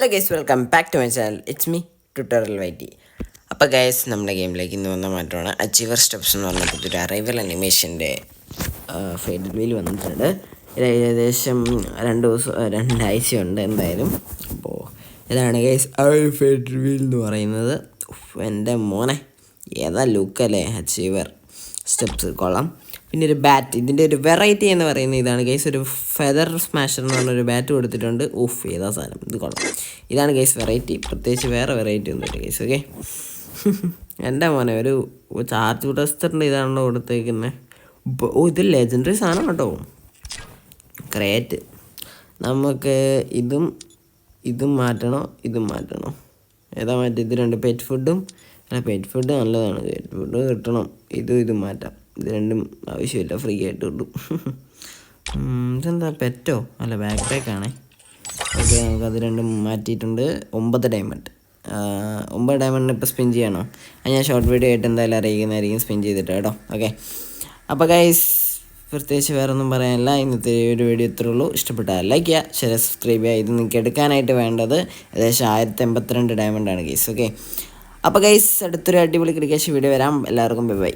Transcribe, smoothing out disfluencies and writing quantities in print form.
Hello guys, welcome back to my channel. It's me tutorial വൈറ്റി. അപ്പോൾ guys, നമ്മുടെ ഗെയിമിലേക്ക് ഇന്ന് വന്ന മാറ്റമാണ് അച്ചീവർ സ്റ്റെപ്സ് എന്ന് പറഞ്ഞിട്ട് ഒരു അറൈവൽ അനിമേഷൻ്റെ ഫേഡഡ് വീൽ വന്നിട്ടുണ്ട്. ഇത് ഏകദേശം 2 ആഴ്ചയുണ്ട് എന്തായാലും. അപ്പോൾ ഇതാണ് ഗൈസ് ആ ഒരു ഫേഡഡ് വീൽ എന്ന് പറയുന്നത്. എൻ്റെ മോനെ ഏതാ ലുക്കല്ലേ അച്ചീവർ സ്റ്റെപ്സ്, കൊള്ളാം. പിന്നെ ഒരു ബാറ്റ്, ഇതിൻ്റെ ഒരു വെറൈറ്റി എന്ന് പറയുന്നത് ഇതാണ് ഗൈസ്. ഒരു ഫെദർ സ്മാഷർ എന്ന് പറഞ്ഞൊരു ബാറ്റ് കൊടുത്തിട്ടുണ്ട്. ഏതാ സാധനം, ഇത് കൊള്ളാം. ഇതാണ് ഗൈസ് വെറൈറ്റി, പ്രത്യേകിച്ച് വേറെ വെറൈറ്റി ഒന്നുമില്ല ഗൈസ്. ഓക്കെ, എൻ്റെ മോനെ ഒരു ചാർജ് ടെസ്റ്ററിൻ്റെ ഇതാണല്ലോ കൊടുത്തേക്കുന്നത്. ഇത് ലെജൻഡറി സാധനം കേട്ടോ, ക്രേറ്റ്. നമുക്ക് ഇതും മാറ്റണോ ഏതാ മാറ്റം? ഇത് രണ്ട് പെറ്റ് ഫുഡ് നല്ലതാണ്, പെറ്റ് ഫുഡ് കിട്ടണം. ഇതും മാറ്റാം, ഇത് രണ്ടും ആവശ്യമില്ല, ഫ്രീ ആയിട്ട് കിട്ടും. ഇതെന്താ പെറ്റോ? അല്ല, ബാക്ക് പാക്കാണേ. ഓക്കെ, നമുക്കത് രണ്ടും മാറ്റിയിട്ടുണ്ട്. 9 ഡയമണ്ട്. 9 ഡയമണ്ടിന് ഇപ്പോൾ സ്പിൻ ചെയ്യണോ? അത് ഞാൻ ഷോർട്ട് വീഡിയോ ആയിട്ട് എന്തായാലും അറിയിക്കുന്നതായിരിക്കും, സ്പിൻ ചെയ്തിട്ട് കേട്ടോ. ഓക്കെ, അപ്പോൾ ഗൈസ് പ്രത്യേകിച്ച് വേറെ ഒന്നും പറയാനില്ല. ഇന്നത്തെ ഒരു വീഡിയോ ഇത്രേ ഉള്ളൂ. ഇഷ്ടപ്പെട്ടാൽ ലൈക്ക് ചെയ്യുക, ഷെയർ, സബ്സ്ക്രൈബ് ചെയ്യുക. ഇത് നിങ്ങൾക്ക് എടുക്കാനായിട്ട് വേണ്ടത് ഏകദേശം 1082 ഡയമണ്ടാണ് ഗൈസ്. ഓക്കെ, അപ്പോൾ ഗൈസ് അടുത്തൊരു അടിപൊളി ക്രിക്കറ്റ് വീഡിയോ വരാം. എല്ലാവർക്കും ബൈ ബൈ.